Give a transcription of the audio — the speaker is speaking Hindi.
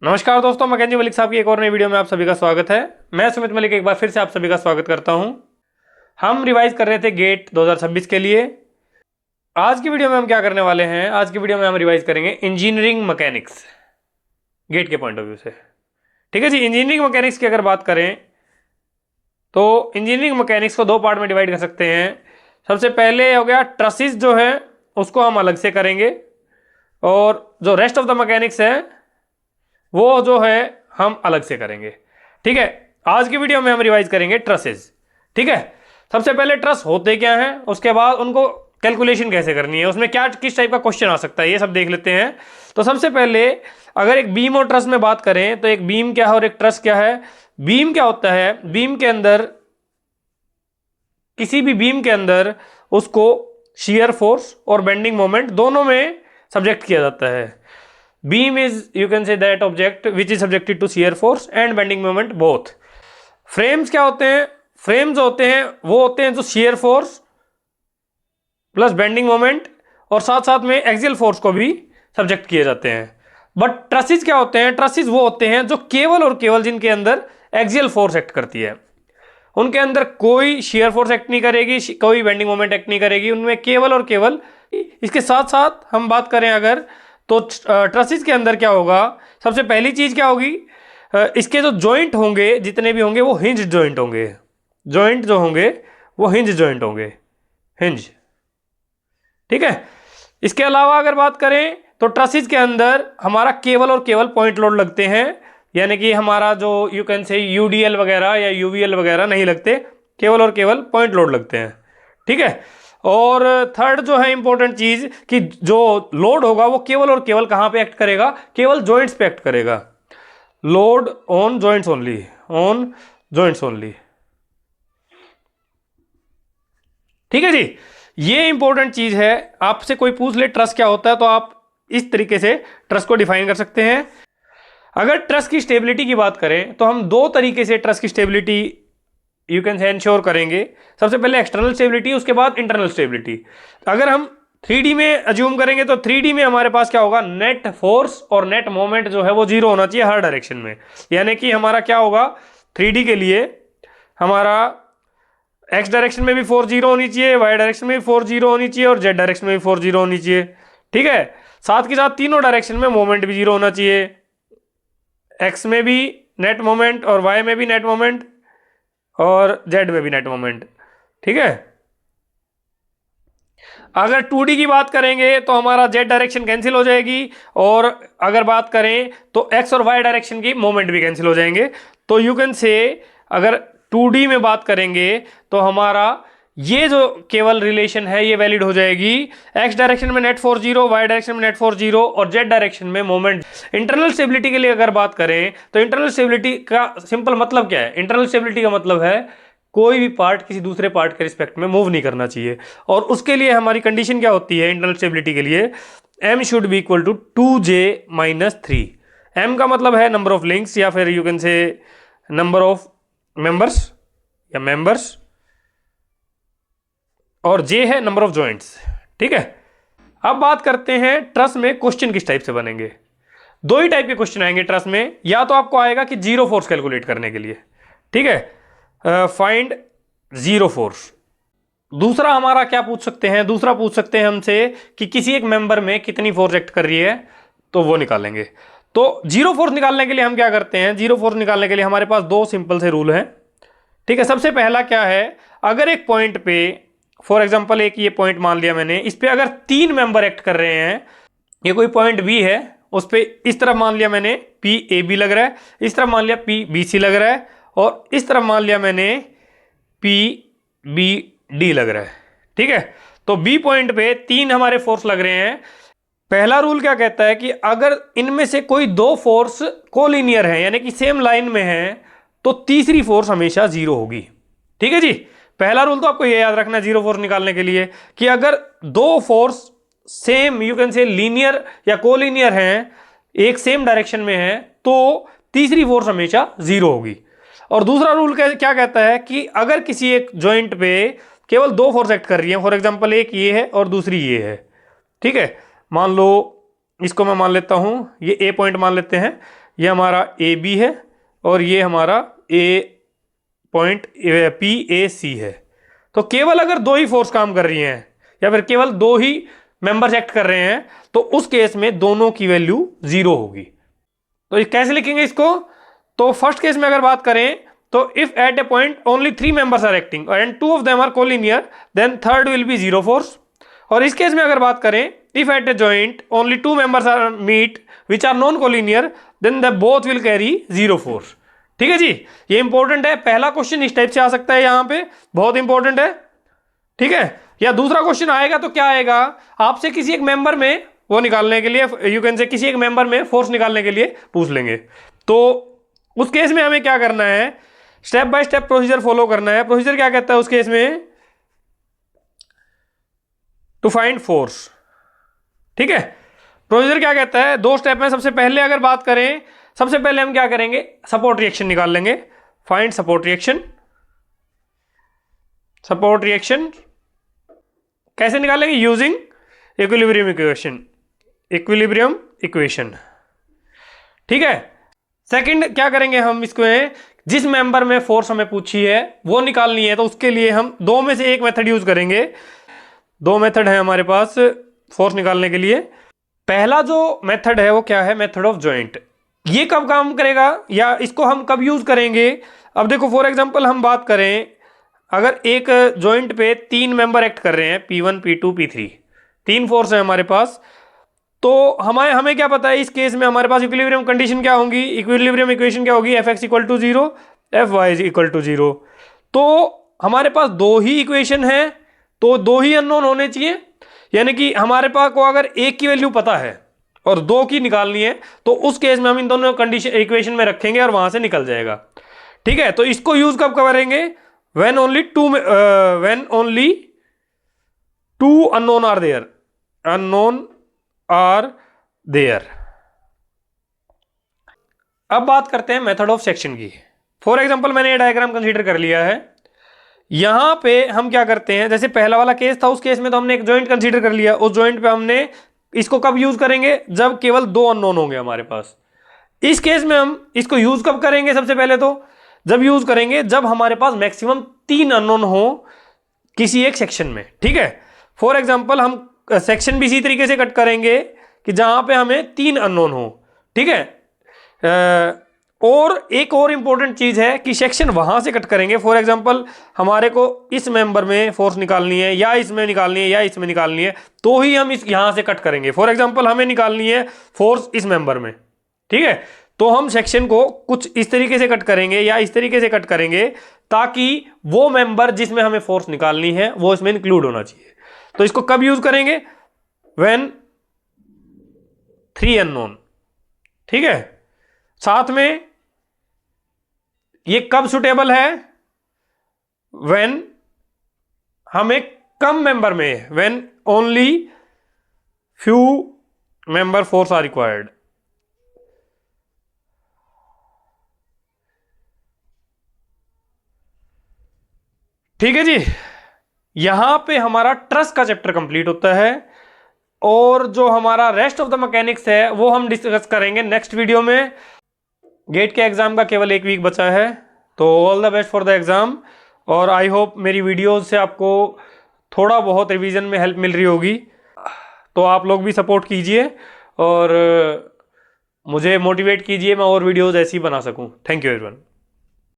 नमस्कार दोस्तों, मैकेंजी मलिक साहब की एक और नई वीडियो में आप सभी का स्वागत है। मैं सुमित मलिक एक बार फिर से आप सभी का स्वागत करता हूं। हम रिवाइज कर रहे थे गेट 2026 के लिए। आज की वीडियो में हम क्या करने वाले हैं? आज की वीडियो में हम रिवाइज करेंगे इंजीनियरिंग मैकेनिक्स गेट के पॉइंट ऑफ व्यू से। ठीक है जी। इंजीनियरिंग मैकेनिक्स की अगर बात करें तो इंजीनियरिंग मैकेनिक्स को दो पार्ट में डिवाइड कर सकते हैं। सबसे पहले हो गया ट्रसिस, जो है उसको हम अलग से करेंगे, और जो रेस्ट ऑफ द मैकेनिक्स है वो जो है हम अलग से करेंगे। ठीक है। आज की वीडियो में हम रिवाइज करेंगे ट्रसेस। ठीक है। सबसे पहले ट्रस होते क्या हैं, उसके बाद उनको कैलकुलेशन कैसे करनी है, उसमें क्या किस टाइप का क्वेश्चन आ सकता है, ये सब देख लेते हैं। तो सबसे पहले अगर एक बीम और ट्रस में बात करें तो एक बीम क्या है और एक ट्रस क्या है। बीम क्या होता है? बीम के अंदर, किसी भी बीम के अंदर उसको शियर फोर्स और बेंडिंग मोमेंट दोनों में सब्जेक्ट किया जाता है। Beam is, you can say, that object which is subjected to shear force and bending moment both. Frames क्या होते हैं? Frames होते हैं वो होते हैं जो shear force plus bending moment और साथ साथ में एक्सियल फोर्स को भी सब्जेक्ट किए जाते हैं। बट ट्रसिस क्या होते हैं? ट्रसिस वो होते हैं जो केवल और केवल जिनके अंदर एक्सियल फोर्स एक्ट करती है। उनके अंदर कोई shear फोर्स एक्ट नहीं करेगी, कोई बेंडिंग मोमेंट एक्ट नहीं करेगी, उनमें केवल और केवल। इसके साथ साथ हम बात करें अगर, तो ट्रसिस के अंदर क्या होगा? सबसे पहली चीज क्या होगी? इसके जो जॉइंट होंगे, जितने भी होंगे, वो हिंज जॉइंट होंगे। जॉइंट जो होंगे वो हिंज जॉइंट होंगे, हिंज। ठीक है। इसके अलावा अगर बात करें तो ट्रसिस के अंदर हमारा केवल और केवल पॉइंट लोड लगते हैं, यानी कि हमारा जो यू कैन से यूडीएल वगैरह या यूवीएल वगैरह नहीं लगते, केवल और केवल पॉइंट लोड लगते हैं। ठीक है। और थर्ड जो है इंपॉर्टेंट चीज कि जो लोड होगा वो केवल और केवल कहां पे एक्ट करेगा? केवल जॉइंट्स पे एक्ट करेगा। Load on joints only, on joints only. ठीक है जी। ये इंपॉर्टेंट चीज है। आपसे कोई पूछ ले ट्रस क्या होता है तो आप इस तरीके से ट्रस को डिफाइन कर सकते हैं। अगर ट्रस की स्टेबिलिटी की बात करें तो हम दो तरीके से ट्रस की stability you can say ensure करेंगे। सबसे पहले एक्सटर्नल स्टेबिलिटी, उसके बाद इंटरनल स्टेबिलिटी। अगर हम 3D में अज्यूम करेंगे तो 3D में हमारे पास क्या होगा? नेट फोर्स और नेट मोमेंट जो है वो जीरो होना चाहिए हर डायरेक्शन में। यानी कि हमारा क्या होगा 3D के लिए? हमारा एक्स डायरेक्शन में भी फोर्स जीरो होनी चाहिए, वाई डायरेक्शन में भी फोर्स जीरो होनी चाहिए और जेड डायरेक्शन में भी फोर्स जीरो होनी चाहिए। ठीक है। साथ के साथ तीनों डायरेक्शन में मोमेंट भी जीरो होना चाहिए। एक्स में भी नेट मोमेंट और वाई में भी नेट मोमेंट और जेड में भी नेट मोमेंट। ठीक है। अगर 2D की बात करेंगे तो हमारा जेड डायरेक्शन कैंसिल हो जाएगी, और अगर बात करें तो एक्स और वाई डायरेक्शन की मोमेंट भी कैंसिल हो जाएंगे। तो यू कैन से अगर 2D में बात करेंगे तो हमारा ये जो केवल रिलेशन है ये वैलिड हो जाएगी। एक्स डायरेक्शन में net force zero, y direction में नेट फोर्स जीरो और जेड डायरेक्शन में मोमेंट। इंटरनल स्टेबिलिटी के लिए अगर बात करें तो इंटरनल स्टेबिलिटी का सिंपल मतलब क्या है? इंटरनल स्टेबिलिटी का मतलब है कोई भी पार्ट किसी दूसरे पार्ट के रिस्पेक्ट में मूव नहीं करना चाहिए। और उसके लिए हमारी कंडीशन क्या होती है इंटरनल स्टेबिलिटी के लिए? m should be equal to 2j-3। m का मतलब है नंबर ऑफ लिंक्स या फिर you can say number of members या मेंबर्स, और J है नंबर ऑफ जॉइंट्स। ठीक है। अब बात करते हैं ट्रस में क्वेश्चन किस टाइप से बनेंगे। दो ही टाइप के क्वेश्चन आएंगे ट्रस में। या तो आपको आएगा कि जीरो फोर्स कैलकुलेट करने के लिए, ठीक है, फाइंड जीरो फोर्स। दूसरा हमारा क्या पूछ सकते हैं? दूसरा पूछ सकते हैं हमसे कि किसी एक मेंबर में कितनी फोर्स एक्ट कर रही है, तो वो निकालेंगे। तो जीरो फोर्स निकालने के लिए हम क्या करते हैं? जीरो फोर्स निकालने के लिए हमारे पास दो सिंपल से रूल हैं। ठीक है। सबसे पहला क्या है? अगर एक पॉइंट पे, फॉर एग्जाम्पल एक ये पॉइंट मान लिया मैंने, इस पे अगर तीन मेंबर एक्ट कर रहे हैं, ये कोई पॉइंट बी है, उस पे इस तरफ मान लिया मैंने पी ए बी लग रहा है, इस तरफ मान लिया पी बी सी लग रहा है, और इस तरफ मान लिया मैंने पी बी डी लग रहा है। ठीक है। तो बी पॉइंट पे तीन हमारे फोर्स लग रहे हैं। पहला रूल क्या कहता है कि अगर इनमें से कोई दो फोर्स कोलिनियर है, यानी कि सेम लाइन में है, तो तीसरी फोर्स हमेशा जीरो होगी। ठीक है जी। पहला रूल तो आपको ये याद रखना है जीरो फोर्स निकालने के लिए कि अगर दो force same you can say linear या कोलिनियर हैं, एक सेम डायरेक्शन में है, तो तीसरी फोर्स हमेशा जीरो होगी। और दूसरा रूल क्या कहता है कि अगर किसी एक जॉइंट पे केवल दो फोर्स एक्ट कर रही है, फॉर एग्जांपल एक ये है और दूसरी ये है। ठीक है। मान लो इसको मैं मान लेता हूं, ये ए पॉइंट मान लेते हैं, ये हमारा ए बी है और ये हमारा ए पॉइंट पी ए सी है। तो केवल अगर दो ही फोर्स काम कर रही हैं या फिर केवल दो ही मेंबर्स एक्ट कर रहे हैं तो उस केस में दोनों की वैल्यू 0 होगी। तो कैसे लिखेंगे इसको? तो फर्स्ट केस में अगर बात करें तो if at a point only 3 members are acting and 2 of them are collinear then third will be 0 force. और इस केस में अगर बात करें if at a joint only 2 members are meet which are non collinear then the both will carry 0 force. ठीक है जी, ये इंपॉर्टेंट है। पहला क्वेश्चन इस टाइप से आ सकता है, यहां पे बहुत इंपॉर्टेंट है। ठीक है, या दूसरा क्वेश्चन आएगा तो क्या आएगा, आपसे किसी एक मेंबर में वो निकालने के लिए, यू कैन से किसी एक मेंबर में फोर्स निकालने के लिए पूछ लेंगे। तो उस केस में हमें क्या करना है, step by step procedure follow करना है। प्रोसीजर क्या कहता है उस केस में, टू फाइंड फोर्स। ठीक है, प्रोसीजर क्या कहता है, 2 स्टेप में। सबसे पहले अगर बात करें, सबसे पहले हम क्या करेंगे, सपोर्ट रिएक्शन निकाल लेंगे। Find support reaction. Support reaction कैसे निकालेंगे, using equilibrium equation. Equilibrium equation. ठीक है, सेकंड क्या करेंगे हम, इसको जिस मेंबर में फोर्स हमें पूछी है वो निकालनी है, तो उसके लिए हम 2 में से एक मेथड यूज करेंगे। 2 मेथड है हमारे पास फोर्स निकालने के लिए। पहला जो मेथड है वो क्या है, मेथड ऑफ जॉइंट। ये कब काम करेगा या इसको हम कब यूज करेंगे? अब देखो फॉर एग्जांपल हम बात करें, अगर एक जॉइंट पे 3 मेंबर एक्ट कर रहे हैं, P1 P2 P3, 3 फोर्स है हमारे पास, तो हमें क्या पता है इस केस में हमारे पास इक्विलिब्रियम कंडीशन क्या होगी, इक्विलिब्रियम इक्वेशन क्या होगी, Fx equal to 0 Fy equal to 0। तो हमारे पास 2 ही इक्वेशन है तो 2 ही अननोन होने चाहिए, यानी कि हमारे पास को अगर एक की वैल्यू पता है और 2 की निकालनी है तो उस केस में हम इन दोनों कंडीशन इक्वेशन में रखेंगे और वहां से निकल जाएगा। ठीक है, तो इसको यूज कब करेंगे, when only two unknown are there, unknown are there। अब बात करते हैं मेथड ऑफ सेक्शन की। फॉर एग्जांपल मैंने ये डायग्राम कंसीडर कर लिया है। यहां पे हम क्या करते हैं, जैसे पहला वाला केस था, उस केस में तो हमने एक जॉइंट कंसीडर कर लिया। उस जॉइंट पे हमने इसको कब यूज करेंगे, जब केवल 2 अननोन होंगे हमारे पास। इस केस में हम इसको यूज कब करेंगे, सबसे पहले तो जब यूज करेंगे जब हमारे पास मैक्सिमम 3 अननोन हो किसी एक सेक्शन में। ठीक है, फॉर एग्जांपल हम सेक्शन भी इसी तरीके से कट करेंगे कि जहां पे हमें 3 अननोन हो। ठीक है, और एक और इंपॉर्टेंट चीज है कि सेक्शन वहां से कट करेंगे। फॉर एग्जांपल हमारे को इस मेंबर में फोर्स निकालनी है या इसमें निकालनी है या इसमें निकालनी है, तो ही हम इस यहां से कट करेंगे। फॉर एग्जांपल हमें निकालनी है फोर्स इस मेंबर में, ठीक है, तो हम सेक्शन को कुछ इस तरीके से कट करेंगे या इस तरीके से कट करेंगे ताकि वो मेंबर जिसमें हमें फोर्स निकालनी है वो इसमें इंक्लूड होना चाहिए। तो इसको कब यूज करेंगे, व्हेन 3 अननोन। ठीक है, साथ में ये कब सुटेबल है, व्हेन हमें कम मेंबर में, when only few member force are required. ठीक है जी, यहां पे हमारा ट्रस का चैप्टर कंप्लीट होता है और जो हमारा रेस्ट ऑफ द मैकेनिक्स है वो हम डिस्कस करेंगे नेक्स्ट वीडियो में। गेट के एग्जाम का केवल 1 वीक बचा है, तो all the best for the exam. और आई होप मेरी वीडियोस से आपको थोड़ा बहुत रिवीजन में हेल्प मिल रही होगी। तो आप लोग भी सपोर्ट कीजिए और मुझे मोटिवेट कीजिए, मैं और वीडियोस ऐसी बना सकूं। Thank you everyone.